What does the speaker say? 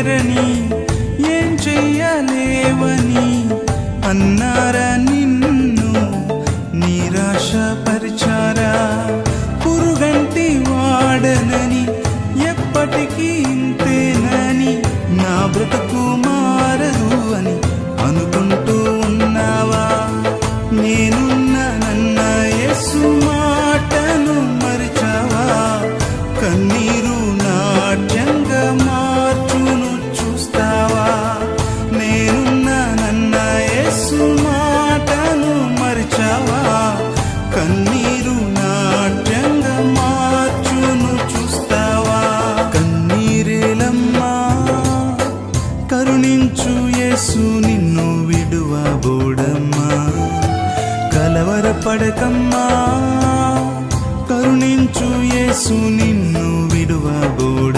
లేరని ఏం చెయ్యలేవని అన్నారా నిన్ను నిరాశపరిచారా? పురుగంటి వాడనని ఎప్పటికీ ఇంతేనని నా బ్రతుకు మారదు అని అనుకుంటూ ఉన్నావా? నేనున్నానన్న యేసు మాటను మరిచావా? కన్నీరు నాట్యంగా మార్చును చూస్తావా? నేనున్నానన్న యేసు మాటను మరిచావా? కన్నీరు నాట్యంగా మార్చును చూస్తావా? కన్నీరేలమ్మా కరుణించు యేసు నిన్ను విడువబోడమ్మా. కలవరపడకమ్మా కరుణించు యేసు నిన్ను విడువబోడు.